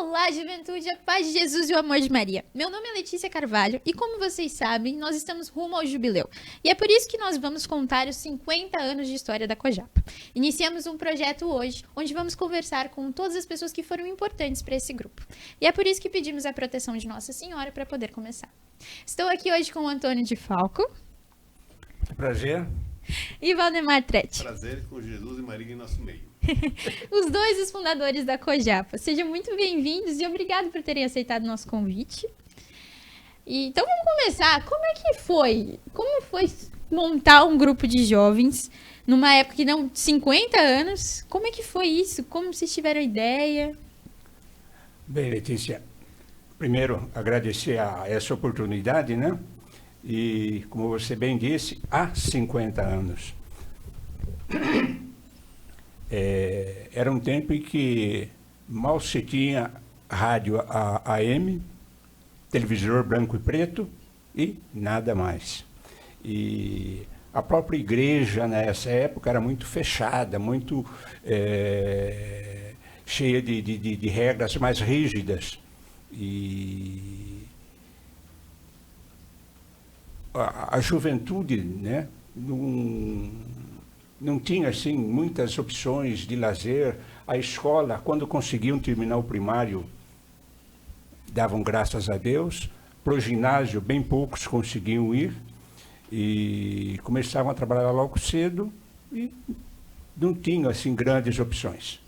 Olá, juventude, a paz de Jesus e o amor de Maria. Meu nome é Letícia Carvalho e, como vocês sabem, nós estamos rumo ao jubileu. E é por isso que nós vamos contar os 50 anos de história da Cojapa. Iniciamos um projeto hoje, onde vamos conversar com todas as pessoas que foram importantes para esse grupo. E é por isso que pedimos a proteção de Nossa Senhora para poder começar. Estou aqui hoje com o Antônio de Falco. Prazer. E Valdemar Tretti. Prazer com Jesus e Maria em nosso meio. Os dois os fundadores da Cojapa. Sejam muito bem-vindos e obrigado por terem aceitado o nosso convite. Então vamos começar. Como é que foi? Como foi montar um grupo de jovens numa época que não 50 anos? Como é que foi isso? Como vocês tiveram a ideia? Bem, Letícia, primeiro agradecer a essa oportunidade, né? E, como você bem disse, há 50 anos. Era um tempo em que mal se tinha rádio AM, televisor branco e preto e nada mais. E a própria igreja nessa época era muito fechada, muito cheia de regras mais rígidas. E a juventude, né, não tinha assim muitas opções de lazer. A escola, quando conseguiam terminar o primário, davam graças a Deus. Para o ginásio, bem poucos conseguiam ir e começavam a trabalhar logo cedo e não tinham assim grandes opções.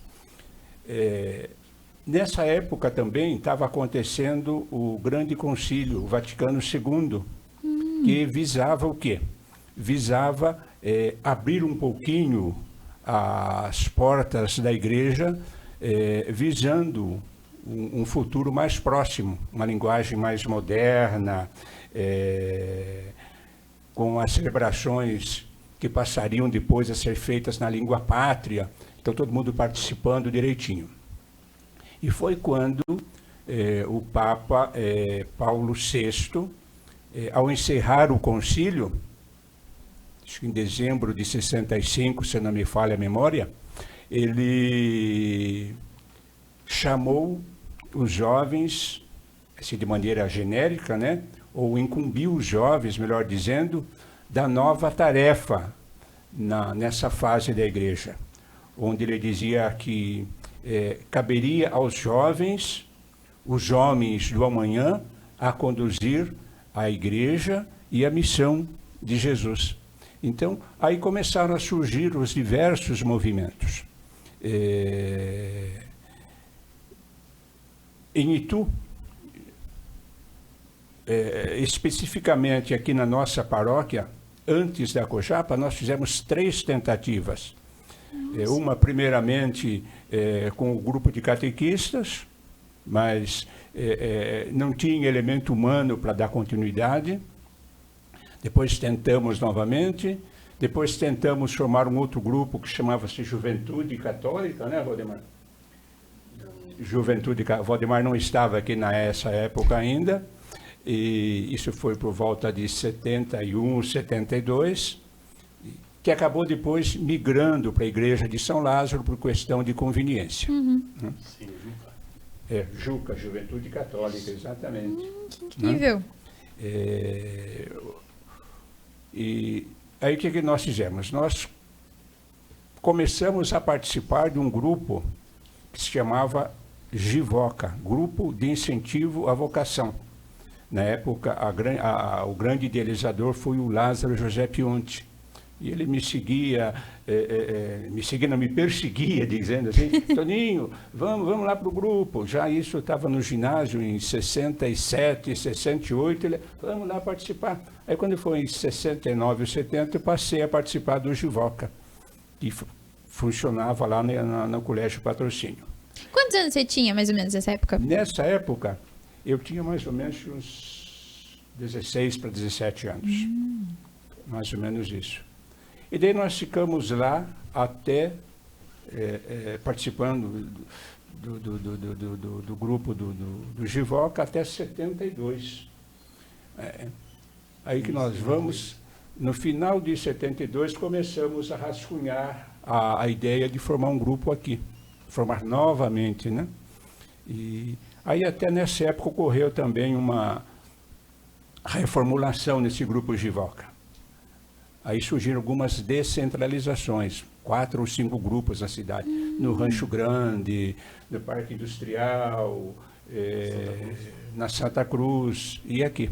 Nessa época também estava acontecendo o Grande Concílio, o Vaticano II, que visava o quê? Visava abrir um pouquinho as portas da igreja, visando um futuro mais próximo, uma linguagem mais moderna, com as celebrações que passariam depois a ser feitas na língua pátria, então todo mundo participando direitinho. E foi quando o Papa Paulo VI, ao encerrar o concílio, acho que em dezembro de 65, se não me falha a memória, ele chamou os jovens, assim, de maneira genérica, né, ou incumbiu os jovens, melhor dizendo, da nova tarefa nessa fase da igreja, onde ele dizia que caberia aos jovens, os homens do amanhã, a conduzir a igreja e a missão de Jesus. Então, aí começaram a surgir os diversos movimentos. Em Itu, especificamente aqui na nossa paróquia, antes da Cojapa, nós fizemos 3 tentativas. Uma, primeiramente, com o grupo de catequistas, mas não tinha elemento humano para dar continuidade. Depois tentamos novamente, depois tentamos formar um outro grupo que chamava-se Juventude Católica, né, Valdemar? Juventude Católica. Valdemar não estava aqui nessa época ainda, e isso foi por volta de 71, 72, que acabou depois migrando para a Igreja de São Lázaro por questão de conveniência. Uhum. Sim, Juca, Juventude Católica, exatamente. Que incrível. E aí o que nós fizemos? Nós começamos a participar de um grupo que se chamava GIVOCA, Grupo de Incentivo à Vocação. Na época, o grande idealizador foi o Lázaro José Pionte. E ele me perseguia, dizendo assim, Toninho, vamos lá para o grupo. Já isso estava no ginásio em 67, 68, ele, vamos lá participar. Aí quando foi em 69 ou 70, eu passei a participar do GIVOCA, que funcionava lá no Colégio Patrocínio. Quantos anos você tinha, mais ou menos, nessa época? Nessa época, eu tinha mais ou menos uns 16 para 17 anos. Mais ou menos isso. E daí nós ficamos lá até participando do grupo do GIVOCA até 72. Aí que nós vamos, no final de 72, começamos a rascunhar a ideia de formar um grupo aqui, formar novamente, né? E Aí até nessa época ocorreu também uma reformulação nesse grupo Jivoca. Aí surgiram algumas descentralizações, 4 ou 5 grupos na cidade, no Rancho Grande, no Parque Industrial, na Santa Cruz e aqui.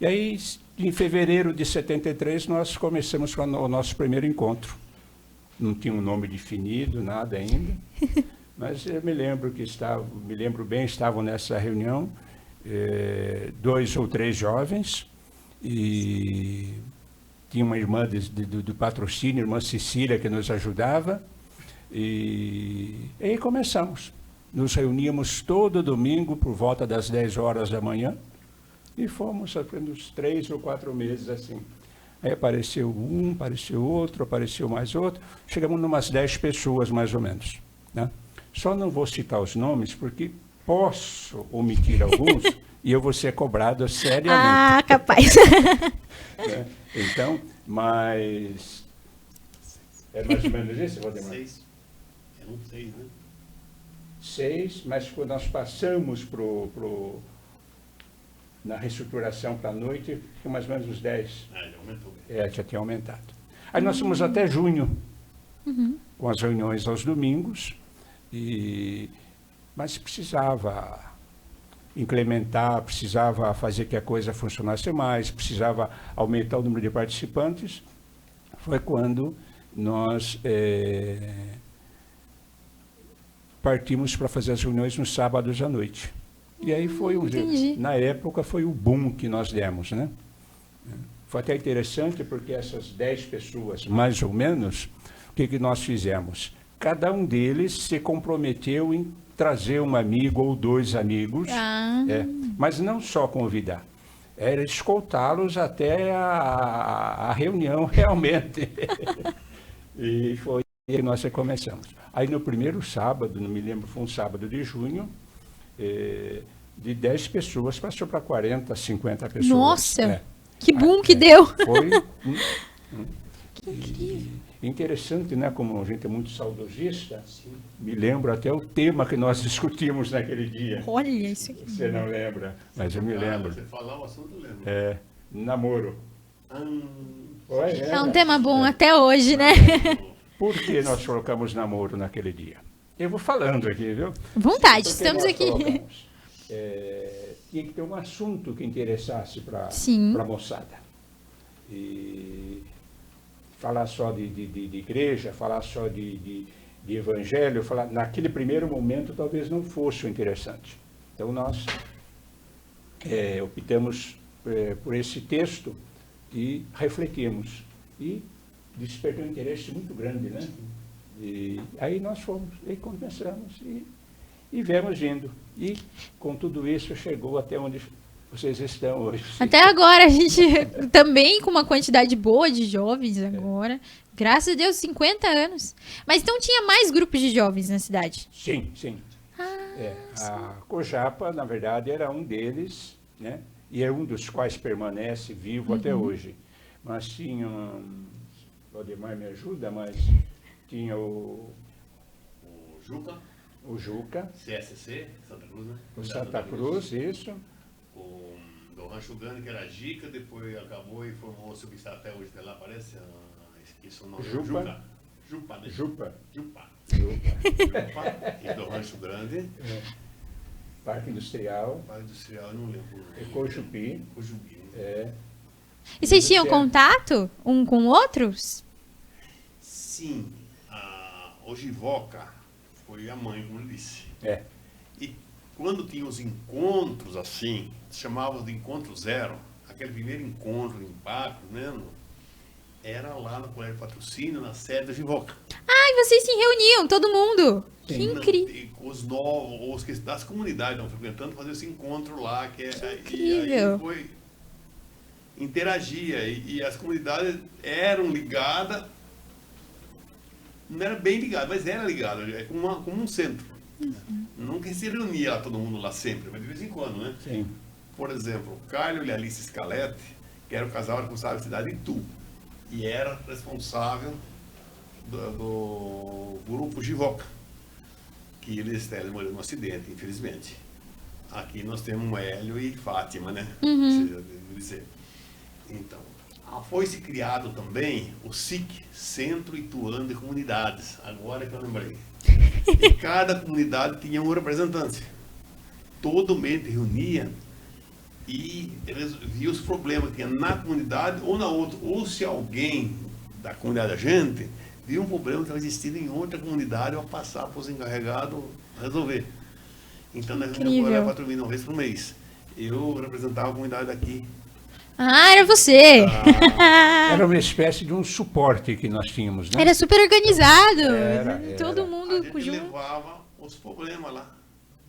E aí, em fevereiro de 73, nós começamos com o nosso primeiro encontro. Não tinha um nome definido, nada ainda, mas eu me lembro bem, estavam nessa reunião 2 ou 3 jovens, e tinha uma irmã do patrocínio, irmã Cecília, que nos ajudava, e aí começamos. Nos reuníamos todo domingo por volta das 10 horas da manhã, e fomos uns 3 ou 4 meses assim. Aí apareceu um, apareceu outro, apareceu mais outro. Chegamos em umas 10 pessoas, mais ou menos, né? Só não vou citar os nomes, porque posso omitir alguns e eu vou ser cobrado seriamente. Ah, capaz. Né? Então, mas... É mais ou menos isso, Valdemar? 6. Eram 6, né? 6, mas quando nós passamos na reestruturação para a noite, tinha mais ou menos uns 10. Já aumentou. Já tinha aumentado. Aí nós fomos até junho, com as reuniões aos domingos, mas precisava implementar, precisava fazer que a coisa funcionasse mais, precisava aumentar o número de participantes. Foi quando nós partimos para fazer as reuniões nos sábados à noite. E aí foi na época foi o boom que nós demos, né? Foi até interessante porque essas 10 pessoas, mais ou menos, o que nós fizemos? Cada um deles se comprometeu em trazer um amigo ou 2 amigos, mas não só convidar, era escoltá-los até a reunião realmente. E foi aí que nós começamos. Aí no primeiro sábado, não me lembro, foi um sábado de junho, de 10 pessoas passou para 40, 50 pessoas. Nossa, que boom que deu! Foi que incrível. Interessante, né? Como a gente é muito saudosista, me lembro até o tema que nós discutimos naquele dia. Olha isso aqui. Você não lembra, mas eu me lembro. Você falar o assunto, eu lembro. Namoro. É um tema bom até hoje, né? Por que nós colocamos namoro naquele dia? Eu vou falando aqui, viu? Vontade, estamos aqui. Tinha que ter um assunto que interessasse para a moçada. E falar só de igreja, falar só de evangelho, naquele primeiro momento talvez não fosse o interessante. Então nós optamos por esse texto e refletimos. E despertou um interesse muito grande, né? E aí nós fomos, e começamos, e viemos indo. E com tudo isso chegou até onde vocês estão hoje. Até agora, a gente também com uma quantidade boa de jovens agora. Graças a Deus, 50 anos. Mas então tinha mais grupos de jovens na cidade? Sim, sim. A Cojapa, na verdade, era um deles, né? E é um dos quais permanece vivo até hoje. Mas tinha, Valdemar me ajuda, mas tinha o Juca. O Juca. CSC, Santa Cruz, né? O Santa Cruz, isso. O do Rancho Grande, que era Gica, depois acabou e formou-se o que está até hoje, até lá aparece, esqueci o nome. Jupa. Jupa, né? Jupa. E do Rancho Grande. Parque Industrial. Parque Industrial, eu não lembro. Cojupi. Cojupi. E vocês tinham contato um com outros? Sim. O Jivoca foi a mãe, como eu disse. E quando tinha os encontros assim, chamavam de encontro zero, aquele primeiro encontro, impacto, né? Era lá no Colégio Patrocínio, na sede da Jivoca. E vocês se reuniam, todo mundo? Que incrível. Os novos, os que das comunidades estão frequentando, fazer esse encontro lá, que incrível. E aí foi interagia, e as comunidades eram ligadas, não era bem ligado, mas era ligado, como um centro. Nunca se reunia lá, todo mundo lá sempre, mas de vez em quando, né? Sim. Por exemplo, o Carlos e a Alice Scaletti, que era o casal responsável da cidade de Itu, e era responsável do grupo Jivoca, que eles morreram num acidente, infelizmente. aqui nós temos Hélio e Fátima, né? Uhum. Devo dizer. Então, foi-se criado também o SIC, Centro Ituano de Comunidades, agora que eu lembrei. E cada comunidade tinha um representante. Todo mês reunia e via os problemas que tinha na comunidade ou na outra. Ou se alguém da comunidade da gente via um problema que estava existindo em outra comunidade, eu passar para os encarregados resolver. Então, nós reunimos agora 4 mil, uma vez por mês. Eu representava a comunidade daqui. Ah, era você. Era uma espécie de um suporte que nós tínhamos, né? Era super organizado. Era. Todo mundo A gente junto. levava os problemas lá.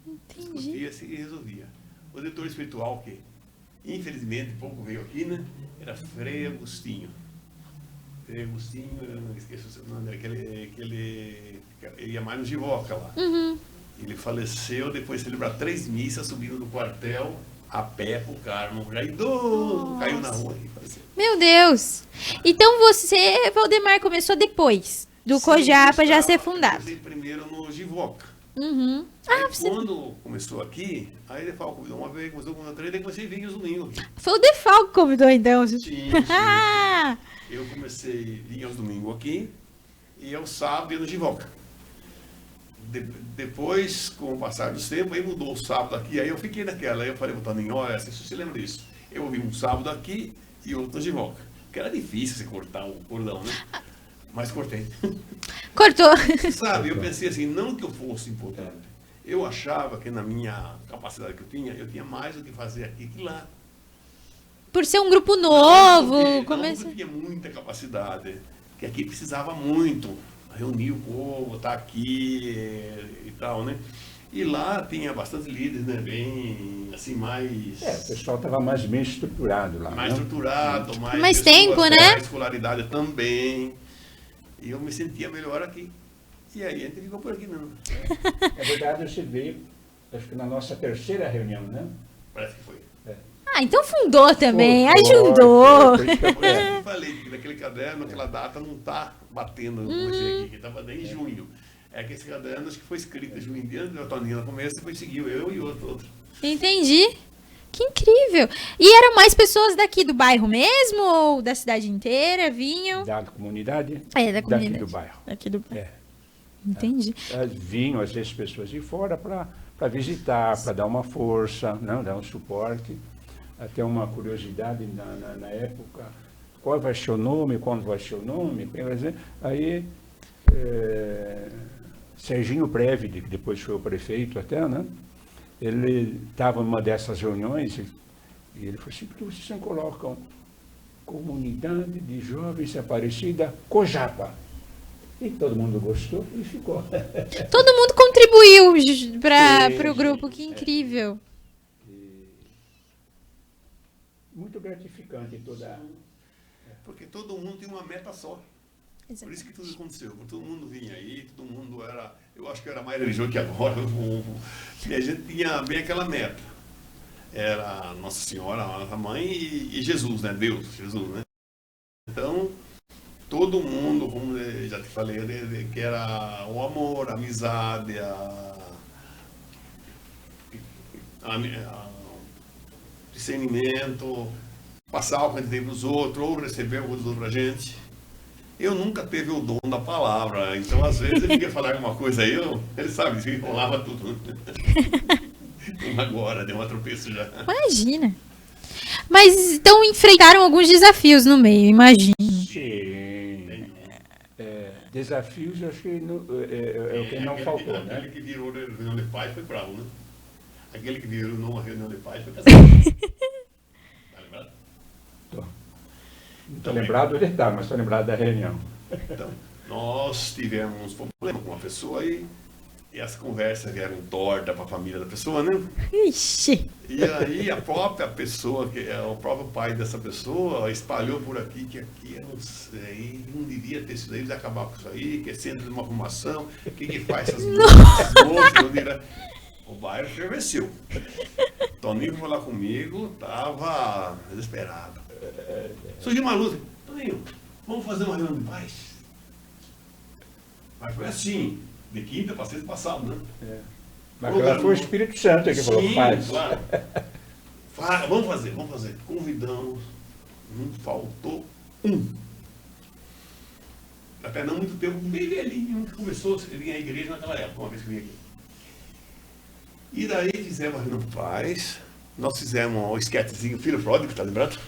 Entendi. Discutia-se e resolvia. O diretor espiritual, que infelizmente pouco veio aqui, né? Era Frei Agostinho. Frei Agostinho, eu não esqueço o seu nome, ele ia mais no Jivoca lá. Uhum. Ele faleceu depois de celebrar 3 missas, subindo do quartel a pé pro Carmo. Já idoso, caiu na rua e faleceu. Meu Deus. Então você, Valdemar, começou depois do Sim, Cojapa já eu ser fundado. comecei primeiro no Jivoca. Uhum. Aí, Ah, você... quando começou aqui, aí ele falou, convidou uma vez, começou com outra, aí comecei a vir os domingos aqui. Foi o Defal que convidou, então. Sim, sim. Eu comecei a vir aos domingos aqui e aos sábados ia no Jivoca. Depois, com o passar dos tempos, aí mudou o sábado aqui, aí eu fiquei naquela. Aí eu falei pro Toninho, olha, se você lembra disso, eu ouvi um sábado aqui e outro no Jivoca. Que era difícil você cortar o cordão, né? Mas cortei. Cortou. Sabe, eu pensei assim, não que eu fosse importante. Eu achava que na minha capacidade que eu tinha mais o que fazer aqui que lá. Por ser um grupo novo. Não, eu tinha muita capacidade, que aqui precisava muito reunir o povo, estar aqui e tal, né? E lá tinha bastante líderes, né? Bem, assim, mais... O pessoal estava mais bem estruturado lá. Mais estruturado, mais tempo, né? Mais escolaridade também. E eu me sentia melhor aqui. E aí a gente ficou por aqui mesmo. Na verdade, você veio, acho que na nossa terceira reunião, né? Parece que foi. Ah, então fundou também, Foi, ajudou. foi, foi, foi. Eu falei que naquele caderno, aquela data não está batendo hoje aqui, que estava em junho. É que esse caderno acho que foi escrito em junho em diante, o Toninho no começo, depois seguiu eu e outro. Entendi. Que incrível. E eram mais pessoas daqui do bairro mesmo ou da cidade inteira vinham? Da comunidade? Da comunidade. Daqui do bairro. Daqui do bairro. É. Entendi. Vinham, às vezes, pessoas de fora para visitar, para dar uma força, não, dar um suporte. Até uma curiosidade na época, qual vai ser o nome, quando vai ser o nome, aí Serginho Previde, que depois foi o prefeito até, né? Ele estava numa dessas reuniões e ele falou assim, por que vocês não colocam Comunidade de Jovens Aparecida Cojapa? E todo mundo gostou e ficou. Todo mundo contribuiu para o grupo, que incrível. Muito gratificante toda... Porque todo mundo tem uma meta só. Exatamente. Por isso que tudo aconteceu. Todo mundo vinha aí, todo mundo era... Eu acho que era mais religioso que agora. E a gente tinha bem aquela meta. Era Nossa Senhora, a nossa mãe e Jesus, né? Deus, Jesus, né? Então, todo mundo, como eu já te falei, que era o amor, a amizade, discernimento, passar o que a gente tem para os outros, ou receber o que os outros para a gente. Eu nunca teve o dom da palavra, então às vezes ele queria falar alguma coisa aí, ele sabe, enrolava tudo. Agora, deu uma tropeço já. Imagina. Mas então enfrentaram alguns desafios no meio, imagino. Sim. Desafios, acho que é o que não faltou, né? Aquele que virou reunião de paz foi bravo, né? Aquele que virou numa reunião de paz foi casado. Tá lembrado? Não estou lembrado do detalhe, mas estou lembrado da reunião. Então, nós tivemos um problema com uma pessoa e as conversas vieram tortas para a família da pessoa, né? Ixi. E aí a própria pessoa, que é o próprio pai dessa pessoa, espalhou por aqui que aqui eu não sei, não devia ter isso daí, eles acabar com isso aí, que é centro de uma formação, o que faz essas moças? O bairro ferveceu. Toninho foi lá comigo, estava desesperado. Surgiu uma luta. Toninho, vamos fazer uma reunião de paz? Mas foi assim, de quinta para sexta passado, né? Mas ela foi o Espírito Santo que falou, faz. Claro. Vamos fazer. Convidamos, não faltou um. Até não muito tempo, bem velhinho, que começou a vir à igreja naquela época, uma vez que eu vim aqui. E daí fizemos a reunião de paz, nós fizemos o esquetezinho Filho Pródigo, tá lembrado?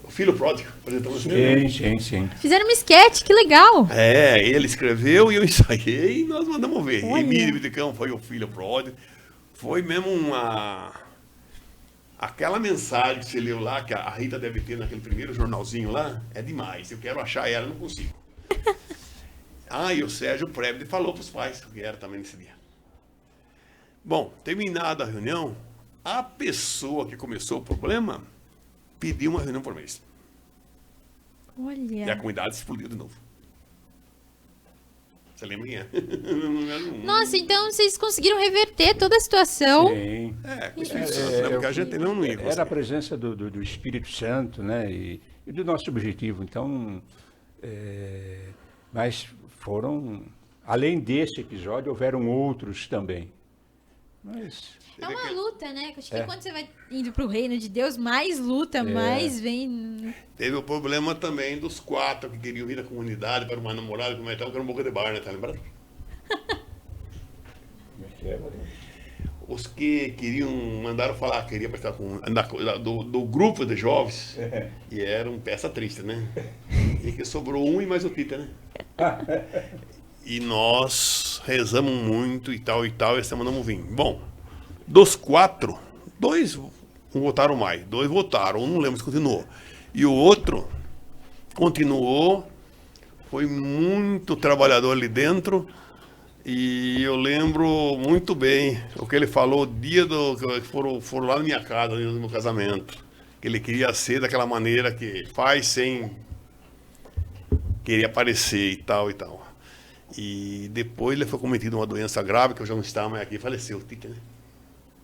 O Filho Pródigo, apresentamos Sim. Fizeram um esquete, que legal. Ele escreveu e eu ensaiei e nós mandamos ver. Olha. Emílio Bitecão foi o Filho Pródigo. Foi mesmo aquela mensagem que você leu lá, que a Rita deve ter naquele primeiro jornalzinho lá, é demais. Eu quero achar ela, não consigo. E o Sérgio Prévide falou para os pais, que era também nesse dia. Bom, terminada a reunião, a pessoa que começou o problema pediu uma reunião por mês. Olha. E a comunidade explodiu de novo. Você lembra quem é? Nossa, então vocês conseguiram reverter toda a situação. Sim. Com o Espírito Santo, né? Porque a gente não ia conseguir. Era a presença do Espírito Santo, né? E do nosso objetivo. Então, mas foram, além desse episódio, houveram outros também. Mas É uma luta, né? Acho que quando você vai indo pro reino de Deus, mais luta, mais vem. Teve o problema também dos 4 que queriam vir da comunidade para uma namorada que era um boca de bar, né? Tá lembrado? Os que queriam, mandaram falar, queria participar do grupo de jovens, e eram peça triste, né? E que sobrou um e mais o Tita, né? E nós rezamos muito e tal, e esse mandamos vir. Bom, dos 4, 2 não votaram mais, 2 votaram, um não lembro se continuou. E o outro continuou, foi muito trabalhador ali dentro, e eu lembro muito bem o que ele falou o dia que foram lá na minha casa, no meu casamento, que ele queria ser daquela maneira que faz sem querer aparecer e tal. E depois ele foi cometido uma doença grave, que eu já não estava mais aqui, faleceu o Tite, né?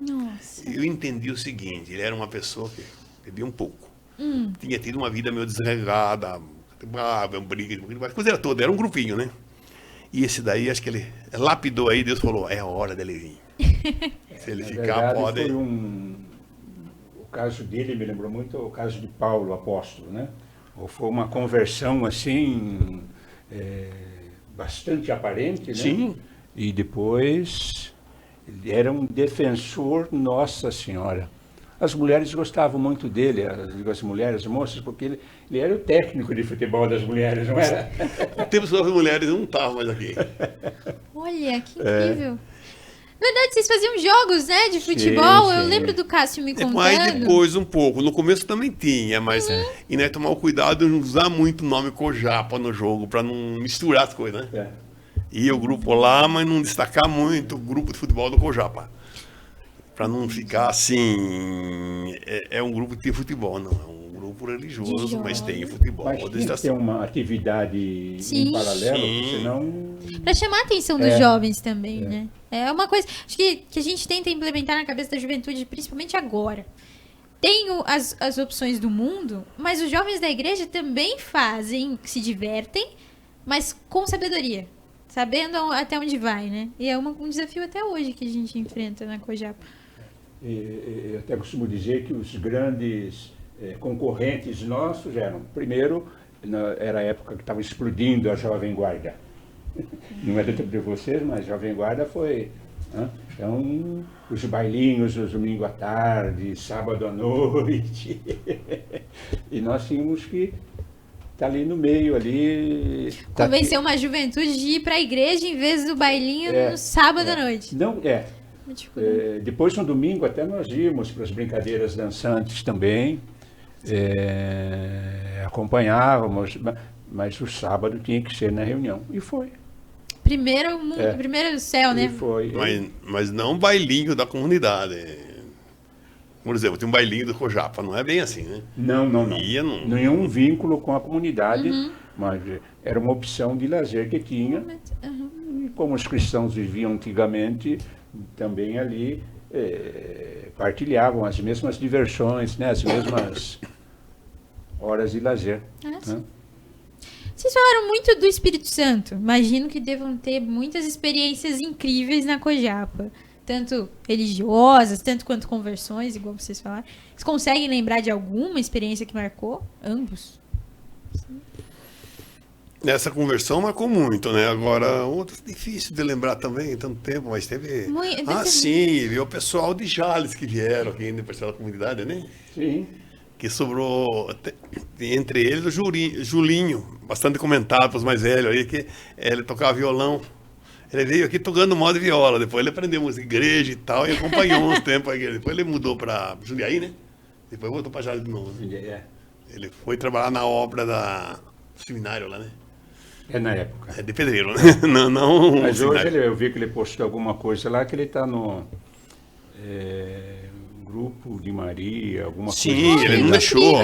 Nossa. Eu entendi o seguinte, ele era uma pessoa que bebia um pouco. Tinha tido uma vida meio desregada, briga, coisa toda, era um grupinho, né? E esse daí, acho que ele lapidou aí, Deus falou, é a hora dele vir. Se ele ficar, pode... O caso dele me lembrou muito o caso de Paulo, apóstolo, né? Ou foi uma conversão assim... bastante aparente, né? Sim. E depois ele era um defensor, Nossa Senhora. As mulheres gostavam muito dele, as mulheres, as moças, porque ele era o técnico de futebol das mulheres, não era? O tempo das mulheres não estavam mais aqui. Olha, que incrível. Na verdade, vocês faziam jogos, né, de futebol. Sim. Eu lembro do Cássio me contando. Mas depois um pouco. No começo também tinha, mas... E né, tomar o cuidado de não usar muito o nome Cojapa no jogo, para não misturar as coisas, né? E o grupo lá, mas não destacar muito o grupo de futebol do Cojapa. Para não ficar assim... É um grupo que tem futebol, não. É um grupo religioso, mas tem futebol. Mas tem que ter uma atividade em paralelo, senão... Para chamar a atenção dos jovens também, né? É uma coisa, acho que a gente tenta implementar na cabeça da juventude, principalmente agora. Tem as opções do mundo, mas os jovens da igreja também fazem, se divertem, mas com sabedoria, sabendo até onde vai, né? E é um desafio até hoje que a gente enfrenta na Cojapa. Eu até costumo dizer que os grandes concorrentes nossos eram, primeiro, era a época que estava explodindo a Jovem Guarda. Não é do tempo de vocês, mas a Jovem Guarda foi... Né? Então, os bailinhos, os domingo à tarde, sábado à noite. E nós tínhamos que estar ali no meio, ali... Convencer uma juventude de ir para a igreja em vez do bailinho no sábado à noite. Não, depois, no domingo, até nós íamos para as brincadeiras dançantes também. Acompanhávamos, mas o sábado tinha que ser na reunião. E foi. Primeiro céu, né? Foi. Mas não bailinho da comunidade. Por exemplo, tem um bailinho do Cojapa, não é bem assim, né? Não. Nenhum vínculo com a comunidade, mas era uma opção de lazer que tinha. E como os cristãos viviam antigamente, também ali partilhavam as mesmas diversões, né? As mesmas horas de lazer. Né? Vocês falaram muito do Espírito Santo. Imagino que devam ter muitas experiências incríveis na Cojapa. Tanto religiosas, tanto quanto conversões, igual vocês falaram. Vocês conseguem lembrar de alguma experiência que marcou? Ambos? Sim. Essa conversão marcou muito, né? Agora, outras difícil de lembrar também, tanto tempo, mas teve... sim, viu o pessoal de Jales que vieram aqui no pessoal da comunidade, né? Sim. Que sobrou, entre eles, o Julinho, bastante comentado para os mais velhos aí, que ele tocava violão. Ele veio aqui tocando modo viola, depois ele aprendeu música igreja e tal, e acompanhou uns tempos aqui. Depois ele mudou para Jundiaí, né? Depois voltou para Jales de novo. Né? Ele foi trabalhar na obra do seminário lá, né? É na época. É de pedreiro, né? não Mas hoje eu vi que ele postou alguma coisa lá, que ele está no grupo de Maria, alguma coisa. Sim, ele não deixou.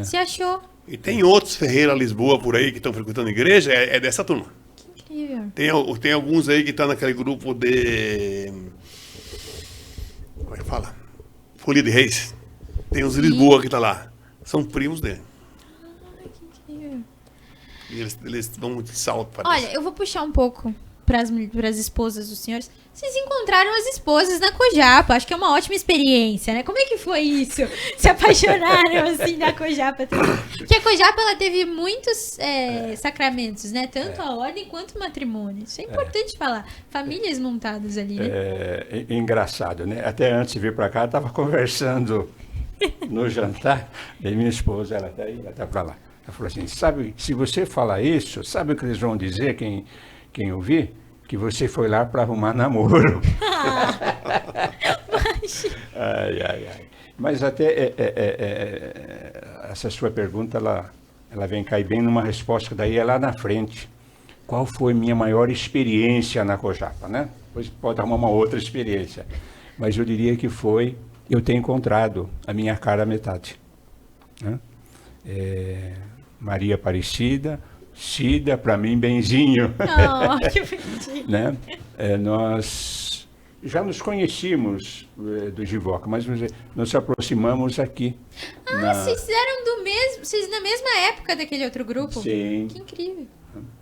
Se achou. E tem outros Ferreira Lisboa por aí que estão frequentando a igreja, é dessa turma. Que incrível. Tem alguns aí que estão naquele grupo de... Como é que fala? Folia de Reis. Tem uns de Lisboa que tá lá. São primos dele. Que incrível. E eles dão muito salto para Olha, eu vou puxar um pouco para as esposas dos senhores. Vocês encontraram as esposas na Cojapa. Acho que é uma ótima experiência, né? Como é que foi isso? Se apaixonaram, assim, na Cojapa também? Porque a Cojapa, ela teve muitos sacramentos, né? Tanto a ordem quanto o matrimônio. Isso é importante falar. Famílias montadas ali, né? É engraçado, né? Até antes de vir para cá, eu estava conversando no jantar. E minha esposa, ela está aí, ela está para lá. Ela falou assim, sabe, se você falar isso, sabe o que eles vão dizer, quem ouvir? Que você foi lá para arrumar namoro. Ai. Mas até essa sua pergunta, ela vem cair bem numa resposta que daí é lá na frente. Qual foi minha maior experiência na Cojapa, né? Depois pode arrumar uma outra experiência. Mas eu diria que foi eu ter encontrado a minha cara metade. Né? Maria Aparecida, Cida, para mim, benzinho. Oh, que bonitinho. Né? Nós já nos conhecíamos do Jivoca, mas nos aproximamos aqui. Vocês eram vocês na mesma época daquele outro grupo? Sim. Que incrível.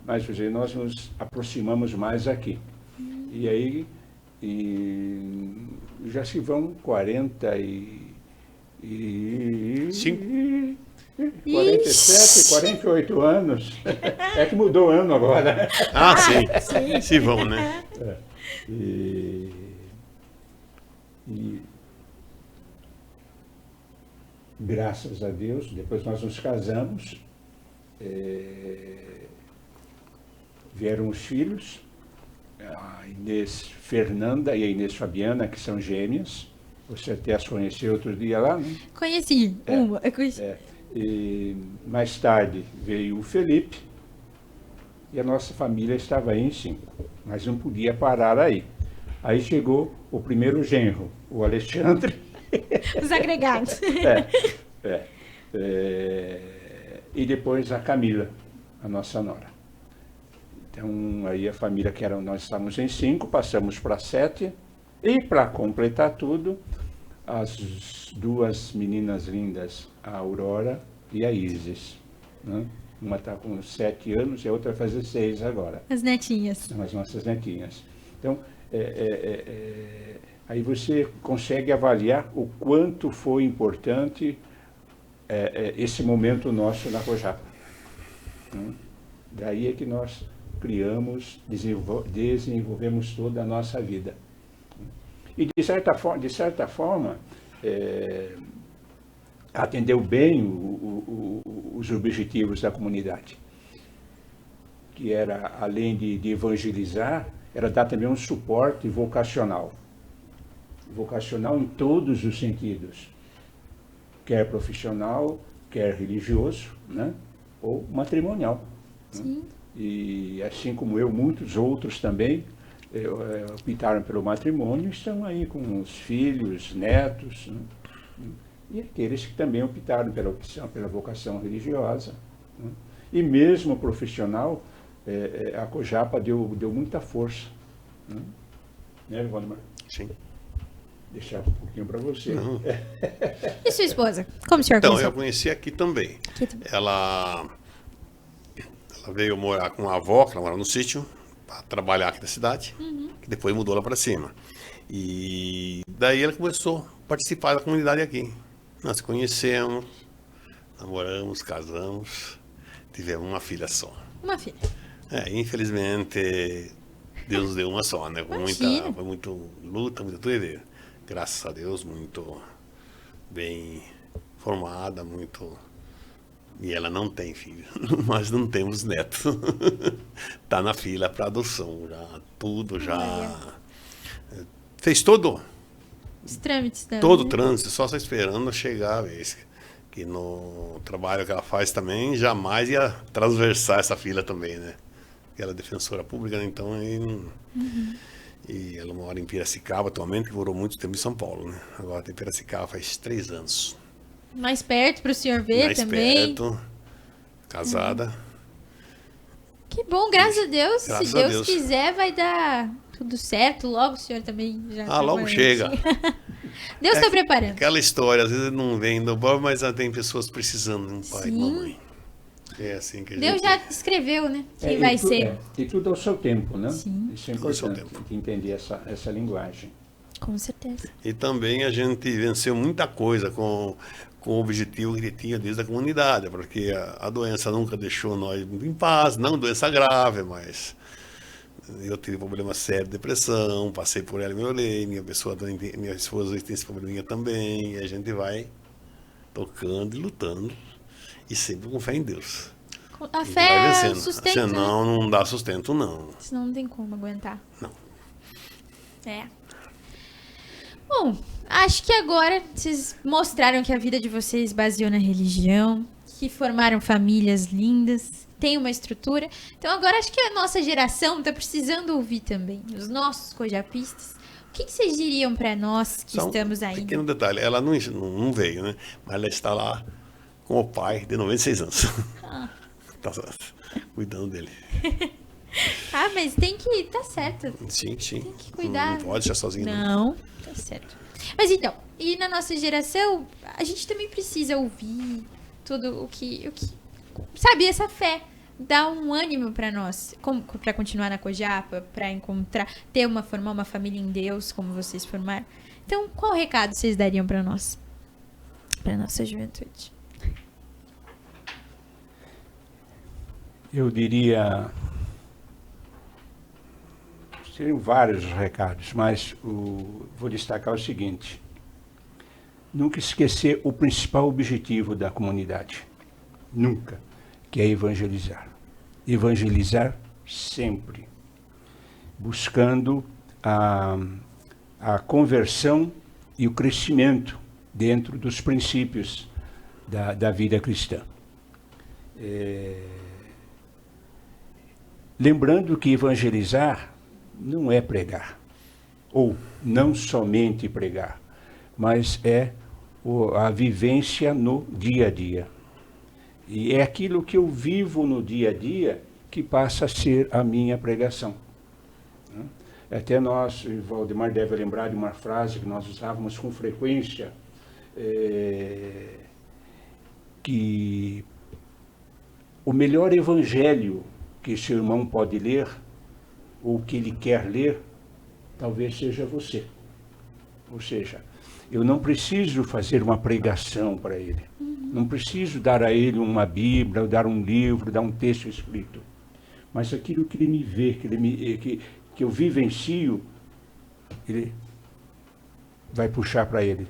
Mas nós nos aproximamos mais aqui. E aí já se vão 47, 48 anos. É que mudou o ano agora. Ah, sim. Se vão, né? E graças a Deus, depois nós nos casamos, vieram os filhos, a Inês Fernanda e a Inês Fabiana, que são gêmeas. Você até as conheceu outro dia lá, né? Conheci, uma. Eu conheci. E mais tarde veio o Felipe, e a nossa família estava aí em 5, mas não podia parar aí. Aí chegou o primeiro genro, o Alexandre. Os agregados. E depois a Camila, a nossa nora. Então, aí a família nós estávamos em 5, passamos para 7, e para completar tudo, as duas meninas lindas, a Aurora e a Isis. Né? Uma está com 7 anos e a outra vai fazer 6 agora. As netinhas. São as nossas netinhas. Então, aí você consegue avaliar o quanto foi importante esse momento nosso na Cojapa. Né? Daí é que nós criamos, desenvolvemos toda a nossa vida. E, de certa forma, atendeu bem os objetivos da comunidade, que era, além de evangelizar, era dar também um suporte vocacional. Vocacional em todos os sentidos, quer profissional, quer religioso, né? Ou matrimonial. Sim. Né? E assim como eu, muitos outros também optaram pelo matrimônio, estão aí com os filhos, netos, né? E aqueles que também optaram pela vocação religiosa. Né? E mesmo profissional, a Cojapa deu muita força. Né, Waldemar? Sim. Deixar um pouquinho para você. E sua esposa? Como o senhor conheceu? Eu conheci aqui também. Ela Ela veio morar com a avó, que ela mora no sítio, para trabalhar aqui na cidade, que depois mudou lá para cima. E daí ela começou a participar da comunidade aqui. Nós conhecemos, namoramos, casamos, tivemos uma filha só. Uma filha. Infelizmente, Deus nos deu uma só, né? Foi muito luta, muita doideira. Graças a Deus, muito bem formada, muito... E ela não tem filho, nós não temos neto. Tá na fila para adoção, já fez todo os trâmites dela, todo o né? trânsito, só está esperando chegar a vez. Que no trabalho que ela faz também, jamais ia transversar essa fila também, né? Porque ela é defensora pública, né? Então e ela mora em Piracicaba atualmente, que morou muito tempo em São Paulo, né? Agora tem Piracicaba faz 3 anos. Mais perto para o senhor ver Mais também. perto, casada. Que bom, graças a Deus. Graças Se a Deus Deus. quiser, vai dar tudo certo. Logo o senhor também já tá Logo morando. chega. Deus está preparando. Aquela história, às vezes não vem do pobre, mas tem pessoas precisando de um pai e Sim. uma mãe. É assim que a Deus gente... já escreveu, né? Quem vai ser. E tudo ao seu tempo, né? Sim. Isso é Tudo ao seu importante, tempo. de entender essa linguagem. Com certeza. E também a gente venceu muita coisa com o objetivo que tinha desde a comunidade, porque a doença nunca deixou nós muito em paz, não doença grave, mas eu tive problema sério de depressão, passei por ela e me olhei, minha esposa tem esse probleminha também, e a gente vai tocando e lutando, e sempre com fé em Deus. A gente fé vai é o vencendo. sustento, né? Senão não dá sustento, não. Senão não tem como aguentar. Não. É. Bom, acho que agora vocês mostraram que a vida de vocês baseou na religião, que formaram famílias lindas, tem uma estrutura. Então agora acho que a nossa geração está precisando ouvir também, os nossos cojapistas. O que vocês diriam para nós que Só estamos um ainda? pequeno detalhe, ela não veio, né? Mas ela está lá com o pai de 96 anos. Tá cuidando dele. Mas tem que... Tá certo. Sim. Tem que cuidar. Não pode deixar sozinho. Não, tá certo. Mas então, e na nossa geração, a gente também precisa ouvir tudo o que sabe, essa fé dá um ânimo pra nós, pra continuar na Cojapa, pra formar uma família em Deus, como vocês formaram. Então, qual recado vocês dariam pra nós? Pra nossa juventude? Eu diria... Seriam vários recados, mas vou destacar o seguinte. Nunca esquecer o principal objetivo da comunidade. Nunca. Que é evangelizar. Evangelizar sempre. Buscando a conversão e o crescimento dentro dos princípios da vida cristã. Lembrando que evangelizar não é pregar, ou não somente pregar, mas é a vivência no dia a dia. E é aquilo que eu vivo no dia a dia que passa a ser a minha pregação. Até nós, o Valdemar deve lembrar de uma frase que nós usávamos com frequência, que o melhor evangelho que seu irmão pode ler, ou que ele quer ler, talvez seja você. Ou seja, eu não preciso fazer uma pregação para ele. Não preciso dar a ele uma Bíblia, ou dar um livro, dar um texto escrito. Mas aquilo que ele me vê, que eu vivencio, ele vai puxar para ele.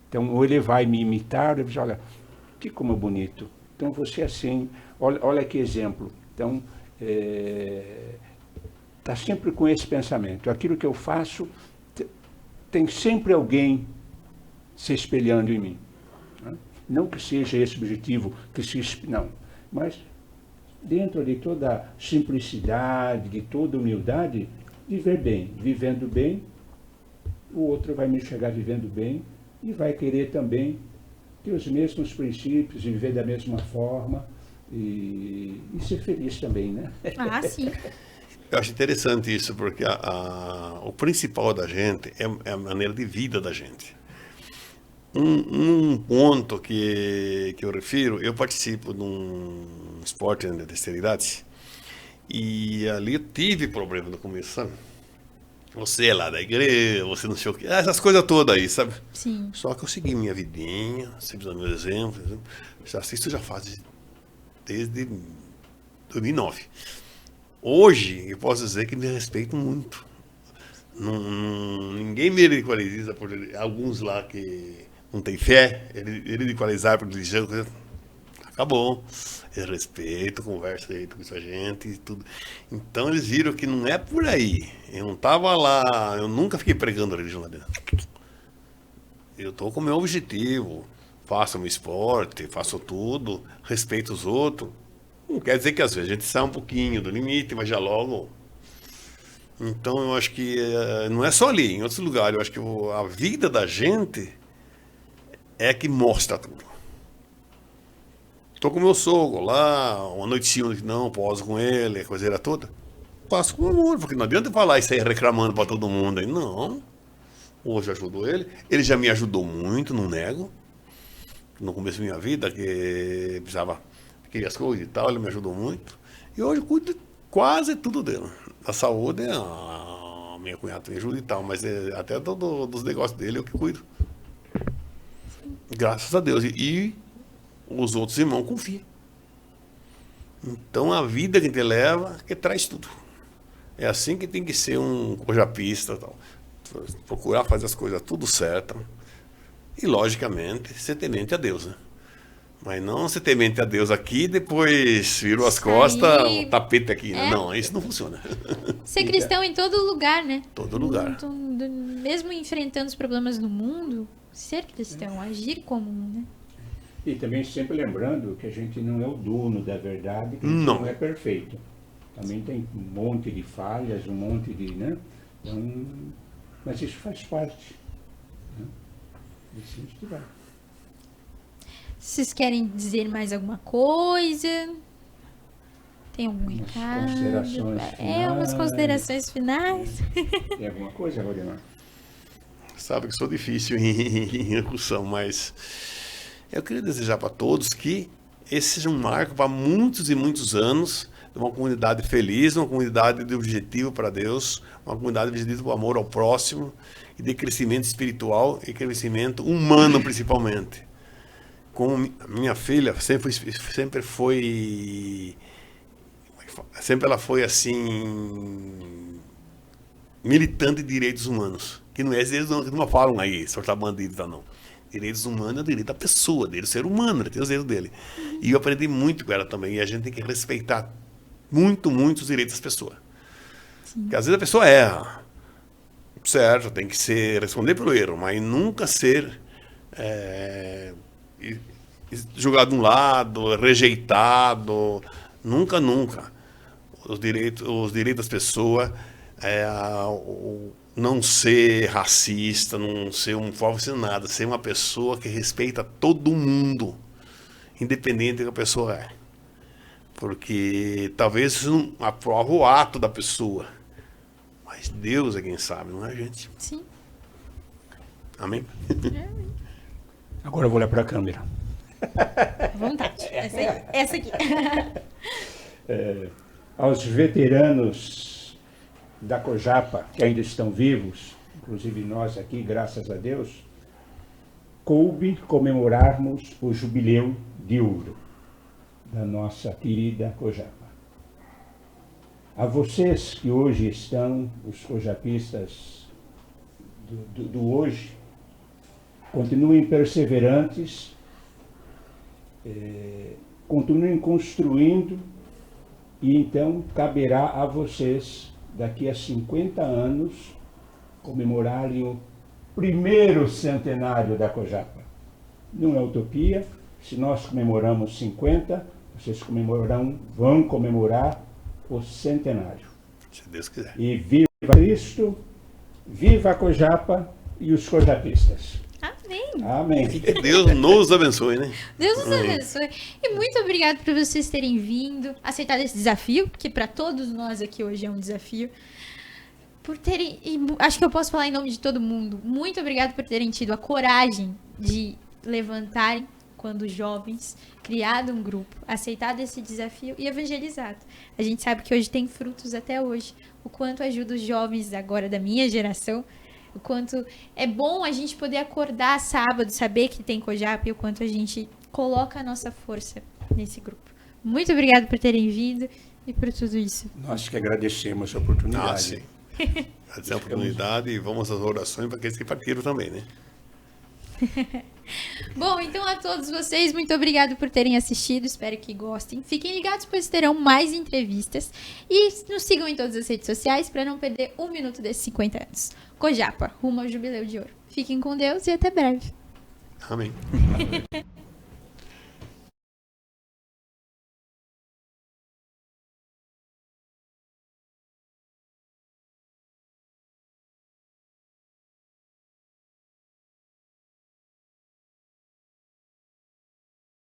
Então, ou ele vai me imitar, ou ele vai dizer, olha, que como é bonito. Então, você é assim, olha que exemplo. Então, está sempre com esse pensamento. Aquilo que eu faço, tem sempre alguém se espelhando em mim. Não que seja esse objetivo, não. Mas dentro de toda a simplicidade, de toda a humildade, viver bem. Vivendo bem, o outro vai me enxergar vivendo bem e vai querer também ter os mesmos princípios, viver da mesma forma e ser feliz também, né? Sim. Eu acho interessante isso, porque o principal da gente é a maneira de vida da gente. Um ponto que eu refiro, eu participo de um esporte de terceira idade, E ali eu tive problema no começo, sabe? Você é lá da igreja, você não sei o quê, essas coisas todas aí, sabe? Sim. Só que eu segui minha vidinha, sempre dando meu exemplo. Já assisto já faz desde 2009. Hoje, eu posso dizer que me respeito muito. Ninguém me ridiculariza por alguns lá que não tem fé, ele ridiculizar por religião, acabou. Eu respeito, converso aí com essa gente e tudo. Então eles viram que não é por aí. Eu não tava lá, eu nunca fiquei pregando a religião lá dentro. Eu tô com o meu objetivo, faço meu esporte, faço tudo, respeito os outros. Não quer dizer que às vezes a gente sai um pouquinho do limite, mas já logo. Então eu acho que não é só ali, em outros lugares, eu acho que a vida da gente é que mostra tudo. Estou com meu sogro lá, uma noitinha, não, poso com ele, a coiseira toda. Passo com amor, porque não adianta falar isso aí reclamando para todo mundo aí. Não. Hoje ajudo ele. Ele já me ajudou muito, não nego. No começo da minha vida, que precisava querer as coisas e tal, ele me ajudou muito. E hoje eu cuido de quase tudo dele. A saúde, a minha cunhada me ajuda e tal, mas até dos negócios dele eu que cuido. Graças a Deus. E os outros irmãos confiam. Então a vida que a gente leva que traz tudo. É assim que tem que ser um cojapista, tal. Procurar fazer as coisas tudo certo. E logicamente ser temente a Deus, né? Mas não ser temente a Deus aqui, depois virou as costas, o tapete aqui, né? Não, isso não funciona. Ser cristão em todo lugar, né? Todo lugar. Então, mesmo enfrentando os problemas do mundo, ser cristão, agir como um, né? E também sempre lembrando que a gente não é o dono da verdade, que Não. não é perfeito. Também tem um monte de falhas, um monte de, né? Então, mas isso faz parte. Né? Assim a gente vai. Vocês querem dizer mais alguma coisa? Tem algum Umas recado? considerações Umas finais. considerações finais. Tem alguma coisa, Rodemar? Sabe que sou difícil em execução, mas eu queria desejar para todos que esse seja um marco para muitos e muitos anos de uma comunidade feliz, uma comunidade de objetivo para Deus, uma comunidade de objetivo para o amor ao próximo e de crescimento espiritual e crescimento humano principalmente. Como minha filha sempre ela foi assim militante de direitos humanos, que não é eles não falam aí, soltar bandido, tá não. Direitos humanos é o direito da pessoa, do ser humano, ele tem os direitos dele. E eu aprendi muito com ela também, e a gente tem que respeitar muito, muito os direitos das pessoas. Sim. Porque às vezes a pessoa erra, certo, tem que responder pelo erro, mas nunca ser jogado de um lado, rejeitado, nunca, nunca. Os direitos das pessoas, não ser racista, não ser homofóbico, nada, ser uma pessoa que respeita todo mundo, independente do que a pessoa é. Porque talvez isso não aprova o ato da pessoa, mas Deus é quem sabe, não é a gente. Sim. Amém? Agora eu vou olhar para a câmera. À vontade. Essa aqui. Aos veteranos da Cojapa, que ainda estão vivos, inclusive nós aqui, graças a Deus, coube comemorarmos o jubileu de ouro da nossa querida Cojapa. A vocês que hoje estão, os cojapistas do hoje, continuem perseverantes, continuem construindo, e então caberá a vocês, daqui a 50 anos, comemorarem o primeiro centenário da Cojapa. Não é utopia, se nós comemoramos 50, vocês vão comemorar o centenário. Se Deus quiser. E viva Cristo, viva a Cojapa e os cojapistas. Amém. Amém. Que Deus nos abençoe, né? Deus nos abençoe. E muito obrigado por vocês terem vindo, aceitado esse desafio, que para todos nós aqui hoje é um desafio. Por terem, e acho que eu posso falar em nome de todo mundo, muito obrigado por terem tido a coragem de levantarem quando jovens criado um grupo, aceitado esse desafio e evangelizado. A gente sabe que hoje tem frutos até hoje. O quanto ajuda os jovens agora da minha geração, o quanto é bom a gente poder acordar sábado, saber que tem Cojap e o quanto a gente coloca a nossa força nesse grupo. Muito obrigada por terem vindo e por tudo isso. Nós que agradecemos a oportunidade. Sim. Agradecemos a oportunidade e vamos às orações para aqueles que partiram também, né? Bom, então a todos vocês, muito obrigado por terem assistido, espero que gostem. Fiquem ligados, pois terão mais entrevistas. E nos sigam em todas as redes sociais para não perder um minuto desses 50 anos. Cojapa, rumo ao Jubileu de Ouro. Fiquem com Deus e até breve. Amém.